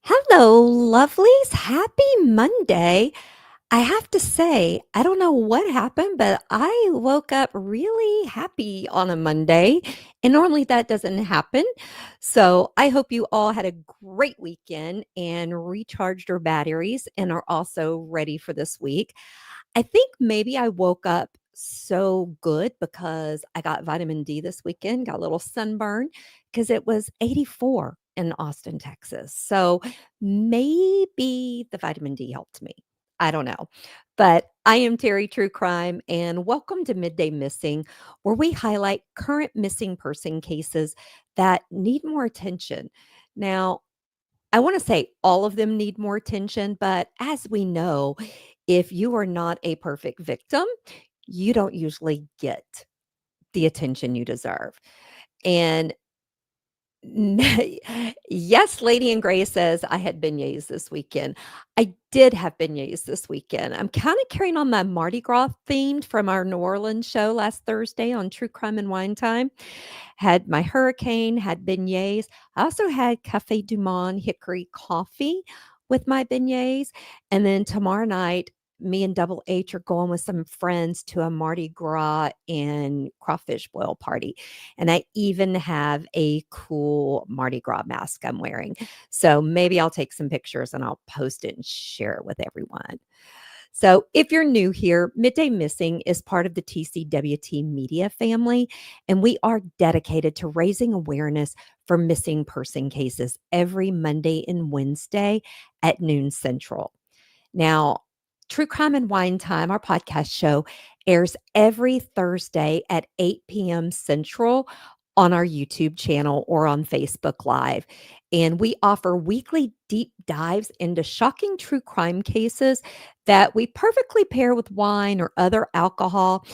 Hello, lovelies. Happy Monday. I have to say, I don't know what happened, but I woke up really happy on a Monday, and normally that doesn't happen. So I hope you all had a great weekend and recharged your batteries and are also ready for this week. I think maybe I woke up so good because I got vitamin D this weekend, got a little sunburn because it was 84 in Austin, Texas. So maybe the vitamin D helped me. I don't know. But I am Terry True Crime, and welcome to Midday Missing, where we highlight current missing person cases that need more attention. Now, I want to say all of them need more attention, but as we know, if you are not a perfect victim, you don't usually get the attention you deserve. And yes, Lady in Gray says I had beignets this weekend. I did have beignets this weekend. I'm kind of carrying on my Mardi Gras themed from our New Orleans show last Thursday on True Crime and Wine Time. Had my hurricane, had beignets. I also had Cafe Du Monde hickory coffee with my beignets. And then tomorrow night, me and Double H are going with some friends to a Mardi Gras and crawfish boil party. And I even have a cool Mardi Gras mask I'm wearing. So maybe I'll take some pictures and I'll post it and share it with everyone. So, if you're new here, Midday Missing is part of the TCWT media family, and we are dedicated to raising awareness for missing person cases every Monday and Wednesday at noon Central. Now, True Crime and Wine Time, our podcast show, airs every Thursday at 8 p.m. Central on our YouTube channel or on Facebook Live. And we offer weekly deep dives into shocking true crime cases that we perfectly pair with wine or other alcohol.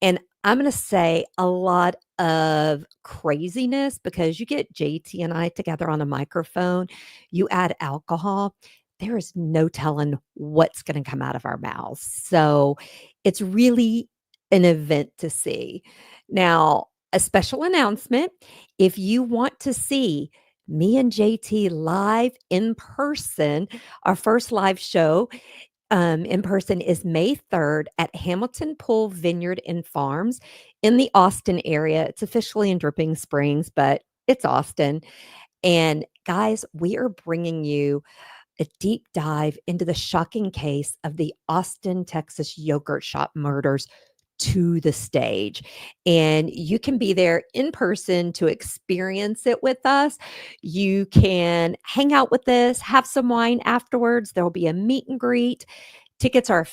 And I'm going to say a lot of craziness because you get JT and I together on a microphone, you add alcohol, there is no telling what's going to come out of our mouths. So it's really an event to see. Now, a special announcement, if you want to see me and JT live in person, our first live show in person is May 3rd at Hamilton Pool Vineyard and Farms in the Austin area. It's officially in Dripping Springs, but it's Austin. And guys, we are bringing you a deep dive into the shocking case of the Austin, Texas yogurt shop murders to the stage. And you can be there in person to experience it with us. You can hang out with us, have some wine afterwards. There will be a meet and greet. Tickets are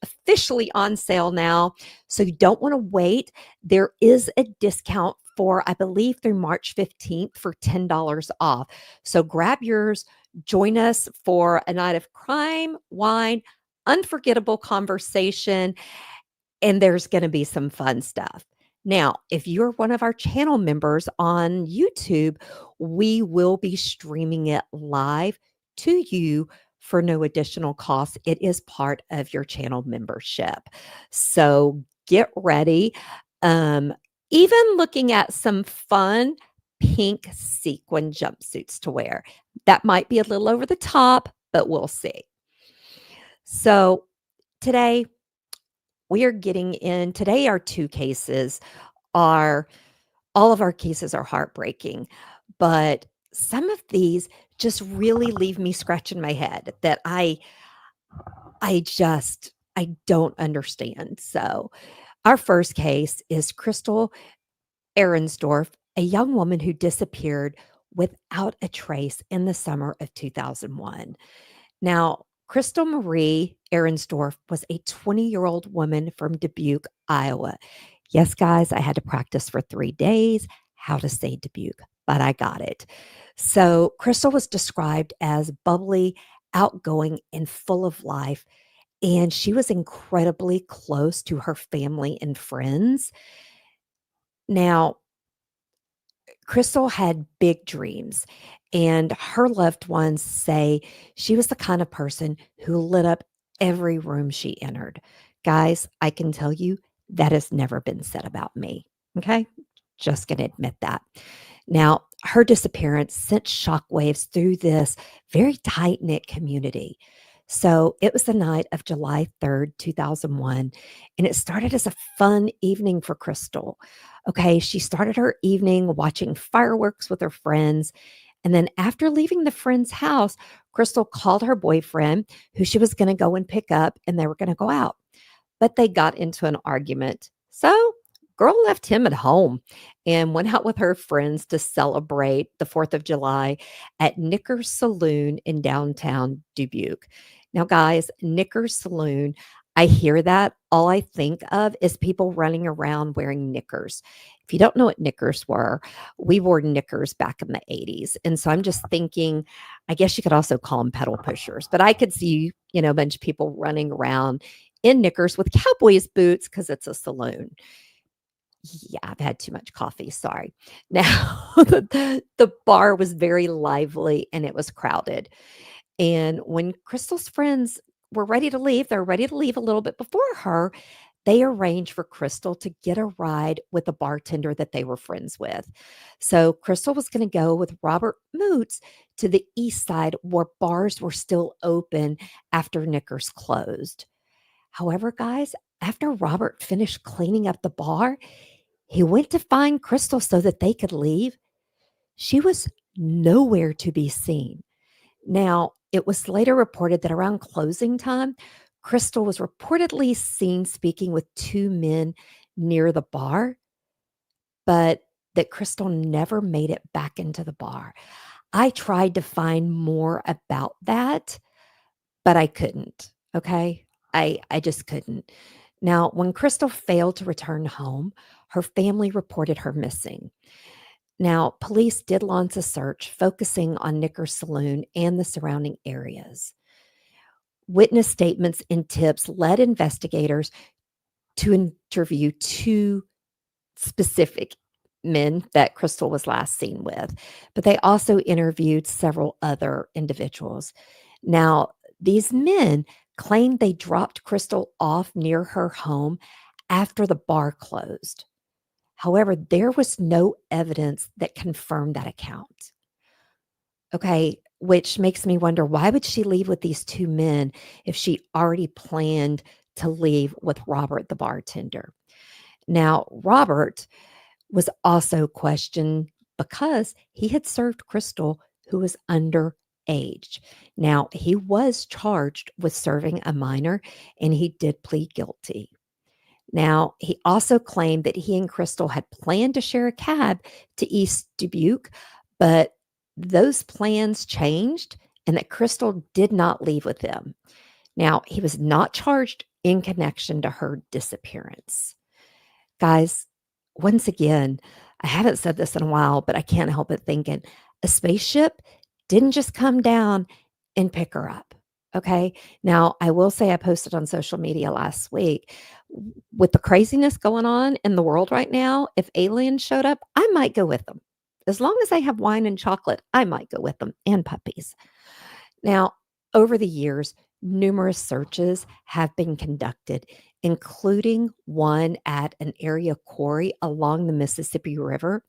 officially on sale now, so you don't want to wait. There is a discount for, I believe, through March 15th for $10 off. So grab yours, join us for a night of crime, wine, unforgettable conversation, and there's going to be some fun stuff. Now, if you're one of our channel members on YouTube, we will be streaming it live to you for no additional cost. It is part of your channel membership. So get ready. Um, Even looking at some fun pink sequin jumpsuits to wear. That might be a little over the top, but we'll see. So today, we are getting in today our two cases are all of our cases are heartbreaking, but some of these just really leave me scratching my head that I don't understand. So, our first case is Crystal Arensdorf, a young woman who disappeared without a trace in the summer of 2001. Now, Crystal Marie Arensdorf was a 20-year-old woman from Dubuque, Iowa. Yes, guys, I had to practice for 3 days how to say Dubuque, but I got it. So, Crystal was described as bubbly, outgoing, and full of life, and she was incredibly close to her family and friends. Now, Crystal had big dreams, and her loved ones say she was the kind of person who lit up every room she entered. Guys, I can tell you that has never been said about me. Okay. Just going to admit that. Now, her disappearance sent shockwaves through this very tight knit community. So it was the night of July 3rd, 2001, and it started as a fun evening for Crystal. Okay, she started her evening watching fireworks with her friends. And then after leaving the friend's house, Crystal called her boyfriend, who she was going to go and pick up, and they were going to go out, but they got into an argument. So, girl left him at home and went out with her friends to celebrate the 4th of July at Nicker's Saloon in downtown Dubuque. Now, guys, Nicker's Saloon, I hear that. All I think of is people running around wearing knickers. If you don't know what knickers were, we wore knickers back in the 80s. And so I'm just thinking, I guess you could also call them pedal pushers, but I could see, a bunch of people running around in knickers with cowboys boots because it's a saloon. Yeah, I've had too much coffee, sorry. Now, the bar was very lively and it was crowded. And when Crystal's friends were ready to leave, they're ready to leave a little bit before her. They arranged for Crystal to get a ride with a bartender that they were friends with. So Crystal was going to go with Robert Moots to the east side where bars were still open after Knickers closed. However, guys, after Robert finished cleaning up the bar, he went to find Crystal so that they could leave. She was nowhere to be seen. Now, it was later reported that around closing time, Crystal was reportedly seen speaking with two men near the bar, but that Crystal never made it back into the bar. I tried to find more about that, but I couldn't. Okay. I just couldn't. Now, when Crystal failed to return home, her family reported her missing. Now, police did launch a search focusing on Knicker Saloon and the surrounding areas. Witness statements and tips led investigators to interview two specific men that Crystal was last seen with, but they also interviewed several other individuals. Now, these men claimed they dropped Crystal off near her home after the bar closed. However, there was no evidence that confirmed that account. Okay, which makes me wonder, why would she leave with these two men if she already planned to leave with Robert, the bartender? Now, Robert was also questioned because he had served Crystal, who was underage. Now, he was charged with serving a minor and he did plead guilty. Now, he also claimed that he and Crystal had planned to share a cab to East Dubuque, but those plans changed and that Crystal did not leave with them. Now, he was not charged in connection to her disappearance. Guys, once again, I haven't said this in a while, but I can't help but thinking a spaceship didn't just come down and pick her up. Okay. Now, I will say I posted on social media last week with the craziness going on in the world right now. If aliens showed up, I might go with them. As long as they have wine and chocolate, I might go with them and puppies. Now, over the years, numerous searches have been conducted, including one at an area quarry along the Mississippi River,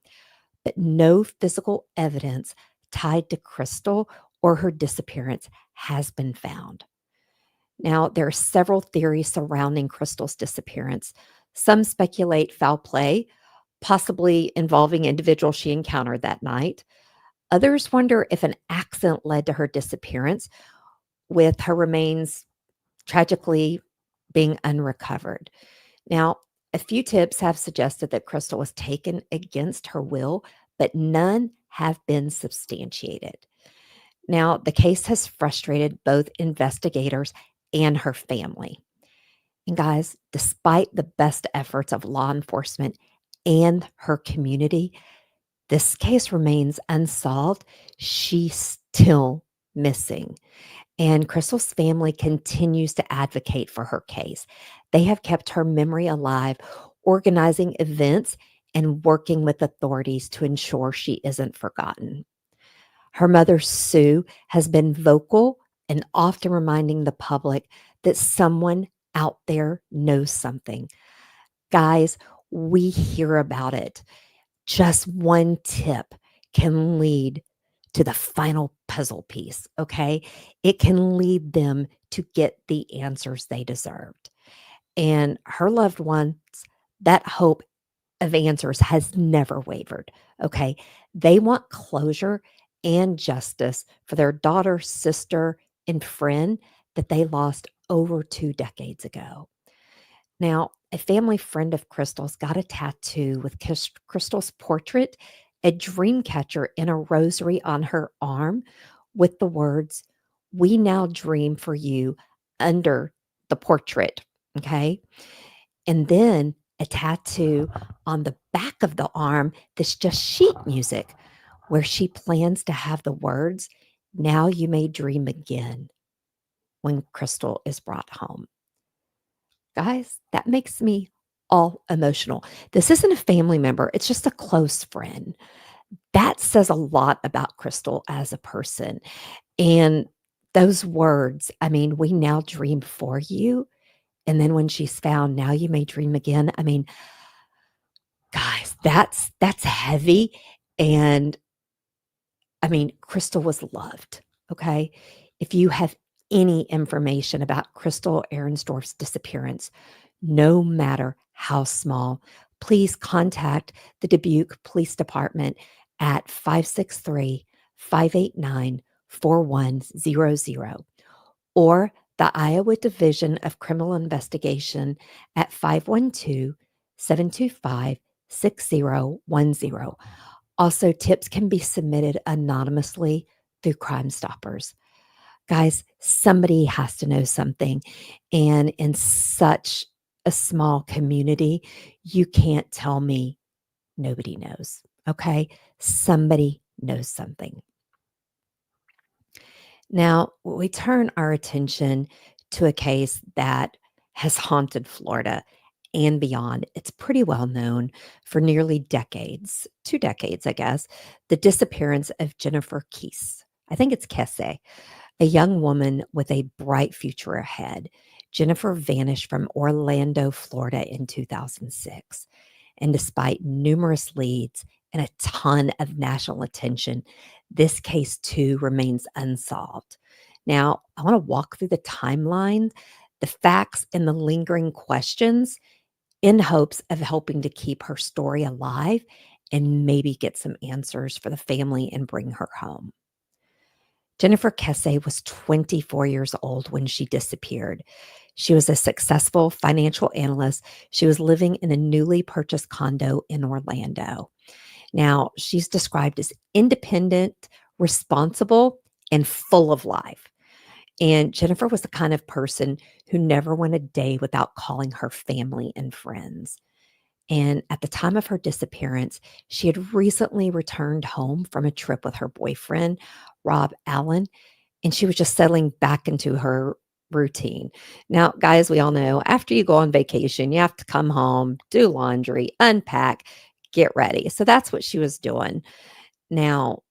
but no physical evidence tied to Crystal or her disappearance has been found. Now, there are several theories surrounding Crystal's disappearance. Some speculate foul play, possibly involving individuals she encountered that night. Others wonder if an accident led to her disappearance, with her remains tragically being unrecovered. Now, a few tips have suggested that Crystal was taken against her will, but none have been substantiated. Now, the case has frustrated both investigators and her family. And guys, despite the best efforts of law enforcement and her community, this case remains unsolved. She's still missing. And Crystal's family continues to advocate for her case. They have kept her memory alive, organizing events and working with authorities to ensure she isn't forgotten. Her mother, Sue, has been vocal and often reminding the public that someone out there knows something. Guys, we hear about it. Just one tip can lead to the final puzzle piece, okay? It can lead them to get the answers they deserved. And her loved ones, that hope of answers has never wavered, okay? They want closure and justice for their daughter, sister, and friend that they lost over 2 decades ago. Now, a family friend of Crystal's got a tattoo with Crystal's portrait, a dream catcher, and a rosary on her arm with the words, "We now dream for you," under the portrait, okay? And then a tattoo on the back of the arm that's just sheet music, where she plans to have the words, "Now you may dream again," when Crystal is brought home. Guys, that makes me all emotional. This isn't a family member, it's just a close friend. That says a lot about Crystal as a person. And those words, I mean, "We now dream for you." And then when she's found, "Now you may dream again." I mean, guys, that's heavy. And I mean, Crystal was loved, okay? If you have any information about Crystal Arensdorf's disappearance, no matter how small, please contact the Dubuque Police Department at 563-589-4100 or the Iowa Division of Criminal Investigation at 512-725-6010. Also, tips can be submitted anonymously through Crime Stoppers. Guys, somebody has to know something. And in such a small community, you can't tell me nobody knows. Okay? Somebody knows something. Now, we turn our attention to a case that has haunted Florida and beyond. It's pretty well known for nearly decades, 2 decades, I guess, the disappearance of Jennifer Kesse. I think it's Kesse, a young woman with a bright future ahead. Jennifer vanished from Orlando, Florida in 2006. And despite numerous leads and a ton of national attention, this case too remains unsolved. Now, I want to walk through the timeline, the facts, and the lingering questions in hopes of helping to keep her story alive and maybe get some answers for the family and bring her home. Jennifer Kesse was 24 years old when she disappeared. She was a successful financial analyst. She was living in a newly purchased condo in Orlando. Now, she's described as independent, responsible, and full of life. And Jennifer was the kind of person who never went a day without calling her family and friends. And at the time of her disappearance, she had recently returned home from a trip with her boyfriend, Rob Allen, and she was just settling back into her routine. Now, guys, we all know after you go on vacation, you have to come home, do laundry, unpack, get ready. So that's what she was doing. Now,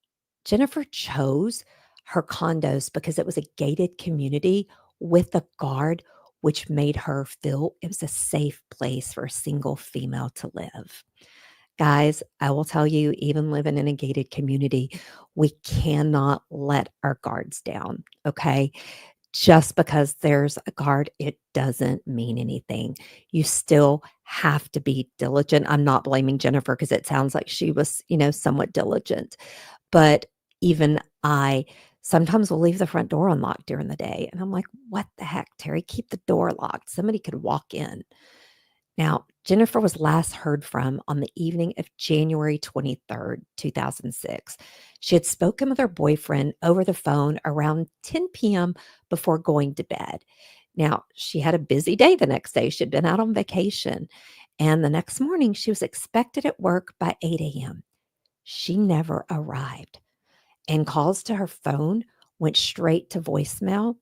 Jennifer chose her condos because it was a gated community with a guard, which made her feel it was a safe place for a single female to live. Guys, I will tell you, even living in a gated community, we cannot let our guards down, okay? Just because there's a guard, it doesn't mean anything. You still have to be diligent. I'm not blaming Jennifer because it sounds like she was, somewhat diligent. But even I sometimes will leave the front door unlocked during the day. And I'm like, what the heck, Terry? Keep the door locked. Somebody could walk in. Now, Jennifer was last heard from on the evening of January 23rd, 2006. She had spoken with her boyfriend over the phone around 10 p.m. before going to bed. Now, she had a busy day the next day. She'd been out on vacation. And the next morning, she was expected at work by 8 a.m. She never arrived. And calls to her phone went straight to voicemail.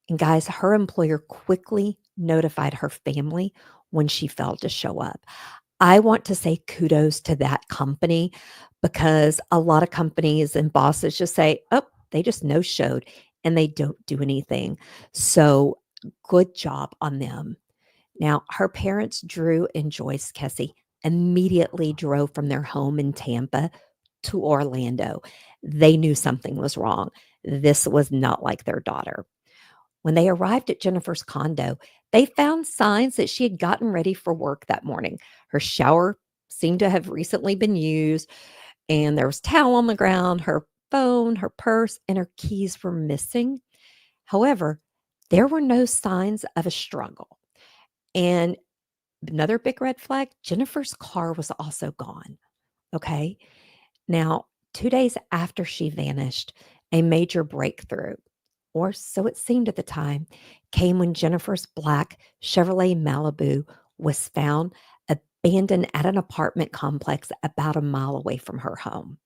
And guys, her employer quickly notified her family when she failed to show up. I want to say kudos to that company because a lot of companies and bosses just say, oh, they just no showed and they don't do anything. So good job on them. Now, her parents, Drew and Joyce Kesse, immediately drove from their home in Tampa to Orlando. They knew something was wrong. This was not like their daughter. When they arrived at Jennifer's condo, they found signs that she had gotten ready for work that morning. Her shower seemed to have recently been used, and there was towel on the ground. Her phone, her purse, and her keys were missing. However, there were no signs of a struggle. And another big red flag, Jennifer's car was also gone. Okay. Now, 2 days after she vanished, a major breakthrough, or so it seemed at the time, came when Jennifer's black Chevrolet Malibu was found abandoned at an apartment complex about a mile away from her home.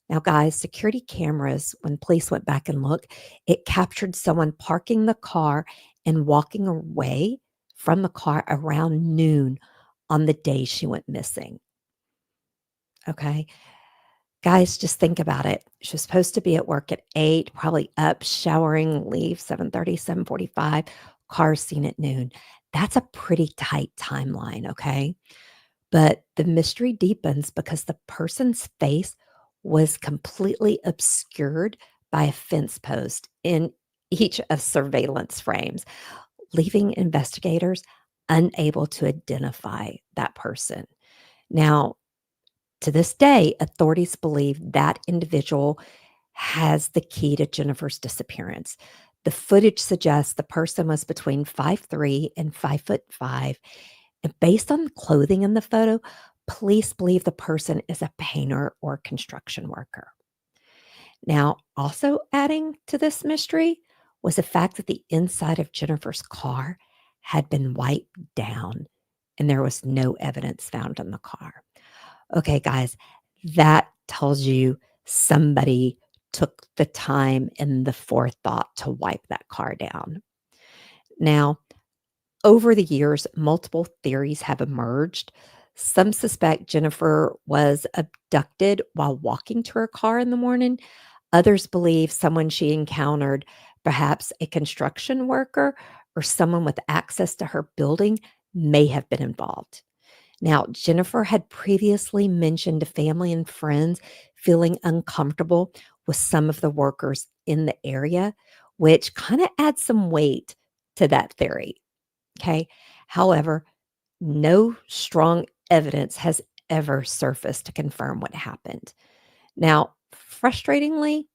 Now, guys, security cameras, when police went back and looked, it captured someone parking the car and walking away from the car around noon on the day she went missing. Okay. Guys, just think about it. She was supposed to be at work at 8, probably up, showering, leave 7:30, 7:45, car seen at noon. That's a pretty tight timeline, okay? But the mystery deepens because the person's face was completely obscured by a fence post in each of surveillance frames, leaving investigators unable to identify that person. Now, to this day, authorities believe that individual has the key to Jennifer's disappearance. The footage suggests the person was between 5'3" and 5'5". And based on the clothing in the photo, police believe the person is a painter or construction worker. Now, also adding to this mystery was the fact that the inside of Jennifer's car had been wiped down and there was no evidence found in the car. Okay, guys, that tells you somebody took the time and the forethought to wipe that car down. Now, over the years, multiple theories have emerged. Some suspect Jennifer was abducted while walking to her car in the morning. Others believe someone she encountered, perhaps a construction worker or someone with access to her building, may have been involved. Now, Jennifer had previously mentioned to family and friends feeling uncomfortable with some of the workers in the area, which kind of adds some weight to that theory. Okay. However, no strong evidence has ever surfaced to confirm what happened. Now, frustratingly,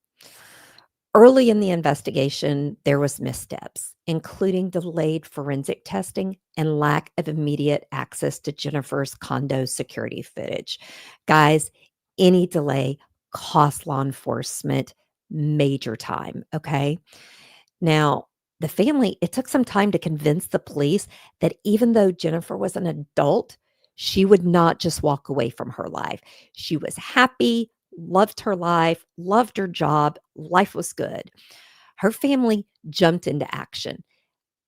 early in the investigation, there was missteps, including delayed forensic testing and lack of immediate access to Jennifer's condo security footage. Guys, any delay cost law enforcement major time, okay? Now, the family, it took some time to convince the police that even though Jennifer was an adult, she would not just walk away from her life. She was happy, loved her life, loved her job, life was good. Her family jumped into action.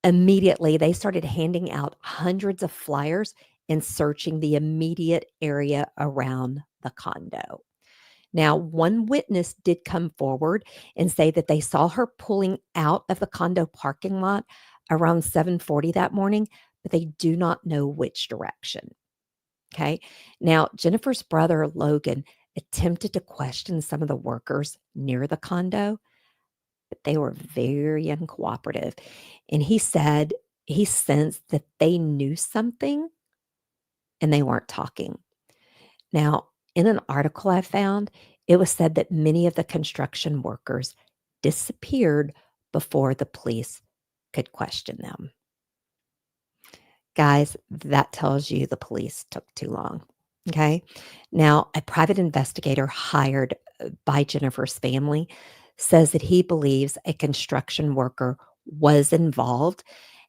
Immediately, they started handing out hundreds of flyers and searching the immediate area around the condo. Now, one witness did come forward and say that they saw her pulling out of the condo parking lot around 7:40 that morning, but they do not know which direction. Okay. Now, Jennifer's brother, Logan, attempted to question some of the workers near the condo, but they were very uncooperative. And he said he sensed that they knew something and they weren't talking. Now, in an article I found, it was said that many of the construction workers disappeared before the police could question them. Guys, that tells you the police took too long. Okay. Now, a private investigator hired by Jennifer's family says that he believes a construction worker was involved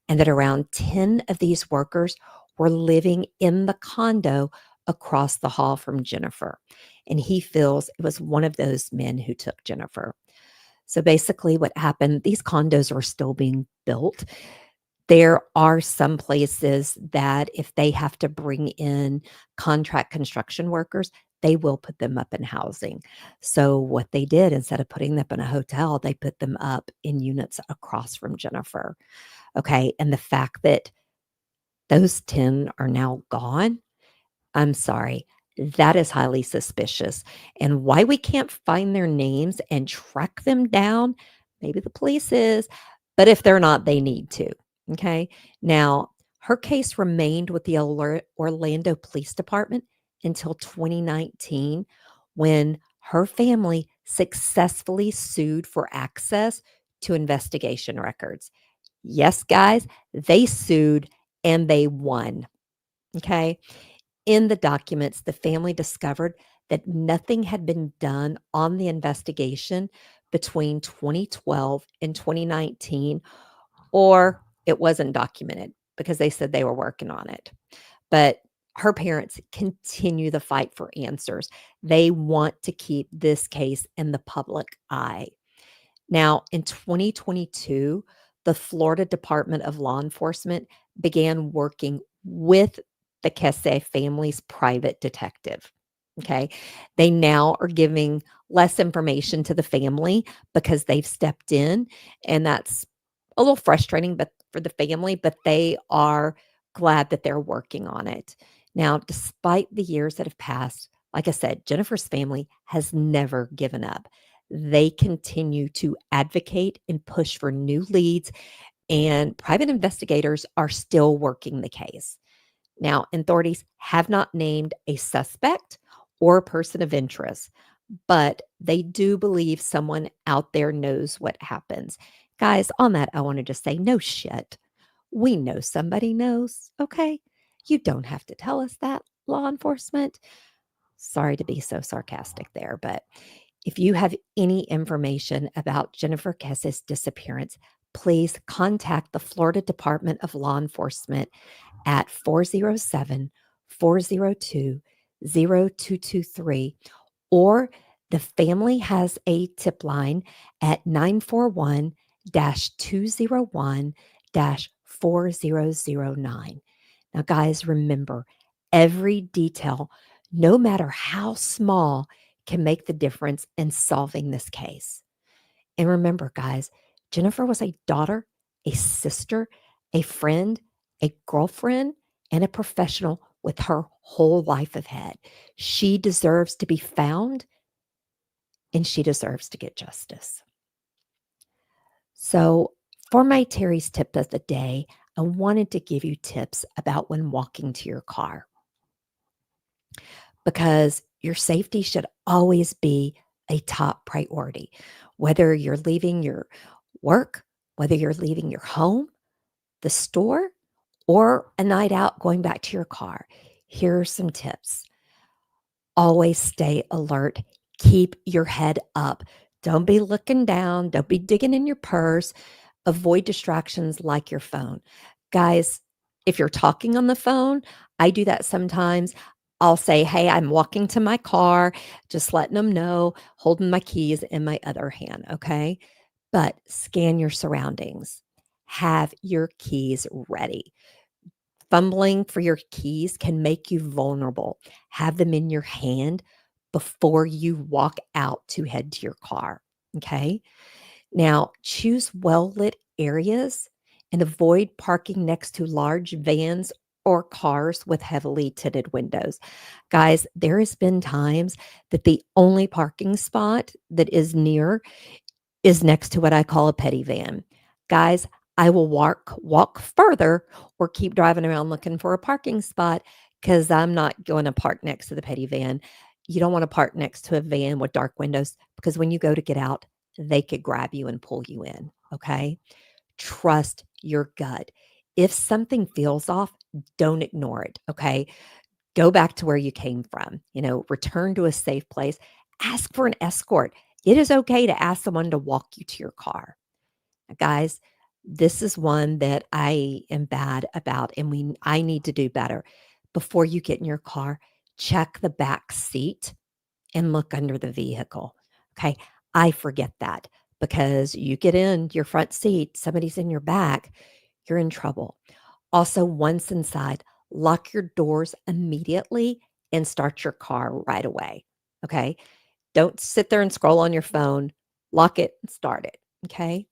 and that around 10 of these workers were living in the condo across the hall from Jennifer. And he feels it was one of those men who took Jennifer. So basically, what happened, these condos are still being built. There are some places that if they have to bring in contract construction workers, they will put them up in housing. So what they did, instead of putting them in a hotel, they put them up in units across from Jennifer. Okay. And the fact that those 10 are now gone, I'm sorry. That is highly suspicious. And why we can't find their names and track them down, maybe the police is, but if they're not, they need to. Okay. Now, her case remained with the Orlando Police Department until 2019 when her family successfully sued for access to investigation records. Yes, guys, they sued and they won. Okay. In the documents, the family discovered that nothing had been done on the investigation between 2012 and 2019, or it wasn't documented because they said they were working on it. But her parents continue the fight for answers. They want to keep this case in the public eye. Now, in 2022, the Florida Department of Law Enforcement began working with the Kesse family's private detective. Okay. They now are giving less information to the family because they've stepped in, and that's a little frustrating but for the family, but they are glad that they're working on it. Now, despite the years that have passed, like I said, Jennifer's family has never given up. They continue to advocate and push for new leads, and private investigators are still working the case. Now, authorities have not named a suspect or a person of interest, but they do believe someone out there knows what happens. Guys, on that, I want to just say no shit. We know somebody knows, okay? You don't have to tell us that, law enforcement. Sorry to be so sarcastic there, but if you have any information about Jennifer Kesse's disappearance, please contact the Florida Department of Law Enforcement at 407 402 0223, or the family has a tip line at 941 201 4009. Now, guys, remember every detail, no matter how small, can make the difference in solving this case. And remember, guys, Jennifer was a daughter, a sister, a friend, a girlfriend, and a professional with her whole life ahead. She deserves to be found, and she deserves to get justice. So, for my Terry's tip of the day, I wanted to give you tips about when walking to your car, because your safety should always be a top priority. Whether you're leaving your work, whether you're leaving your home, the store, or a night out going back to your car, here are some tips. Always stay alert. Keep your head up. Don't be looking down. Don't be digging in your purse. Avoid distractions like your phone. Guys, if you're talking on the phone, I do that sometimes. I'll say, hey, I'm walking to my car, just letting them know, holding my keys in my other hand. Okay. But scan your surroundings. Have your keys ready. Fumbling for your keys can make you vulnerable. Have them in your hand before you walk out to head to your car. Okay. Now, choose well lit areas and avoid parking next to large vans or cars with heavily tinted windows. Guys, there has been times that the only parking spot that is near is next to what I call a petty van. Guys, I will walk further or keep driving around looking for a parking spot because I'm not going to park next to the petty van. You don't want to park next to a van with dark windows because when you go to get out, they could grab you and pull you in. Okay. Trust your gut. If something feels off, don't ignore it. Okay. Go back to where you came from, return to a safe place, ask for an escort. It is okay to ask someone to walk you to your car. Now, guys, this is one that I am bad about, and I need to do better. Before you get in your car, check the back seat and look under the vehicle. Okay. I forget that because you get in your front seat, somebody's in your back, you're in trouble. Also, once inside, lock your doors immediately and start your car right away. Okay. Don't sit there and scroll on your phone. Lock it and start it. Okay.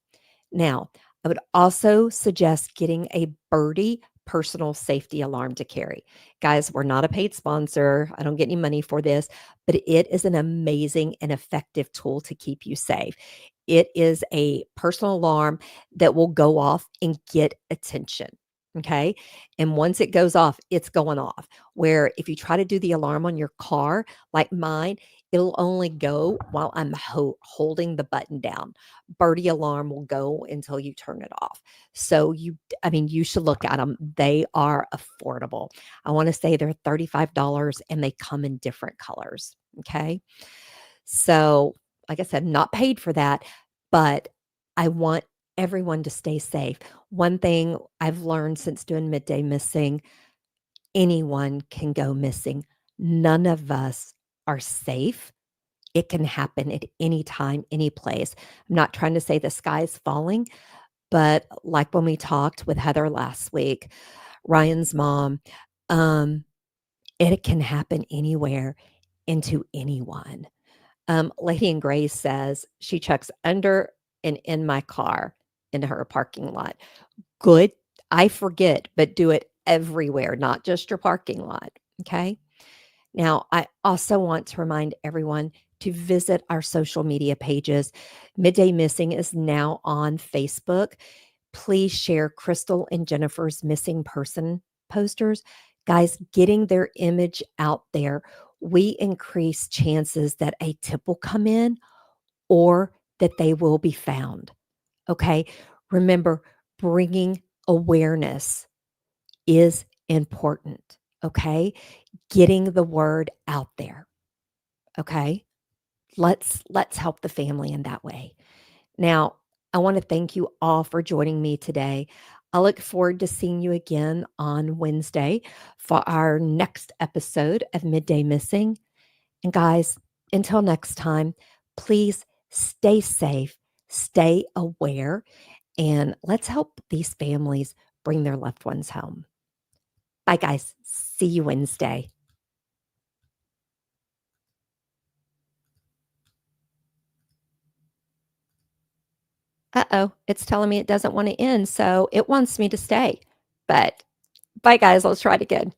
Now, I would also suggest getting a birdie personal safety alarm to carry. Guys, we're not a paid sponsor. I don't get any money for this, but it is an amazing and effective tool to keep you safe. It is a personal alarm that will go off and get attention. Okay. And once it goes off, it's going off. Where if you try to do the alarm on your car, like mine, it'll only go while I'm holding the button down. Birdie alarm will go until you turn it off. So I mean, you should look at them. They are affordable. I want to say they're $35 and they come in different colors. Okay. So, like I said, not paid for that, but I want everyone to stay safe. One thing I've learned since doing Midday Missing, anyone can go missing. None of us are safe. It can happen at any time, any place. I'm not trying to say the sky is falling, but like when we talked with Heather last week, Ryan's mom, um, it can happen anywhere and to anyone. Lady in Gray says she checks under and in my car in her parking lot. Good. I forget, but do it everywhere, not just your parking lot. Okay. Now, I also want to remind everyone to visit our social media pages. Midday Missing is now on Facebook. Please share Crystal and Jennifer's missing person posters. Guys, getting their image out there, we increase chances that a tip will come in or that they will be found. Okay. Remember, bringing awareness is important. Okay. Getting the word out there. Okay. Let's help the family in that way. Now, I want to thank you all for joining me today. I look forward to seeing you again on Wednesday for our next episode of Midday Missing. And guys, until next time, please stay safe, stay aware, and let's help these families bring their loved ones home. Bye, guys. See you Wednesday. Uh-oh, it's telling me it doesn't want to end, so it wants me to stay. But bye, guys. Let's try it again.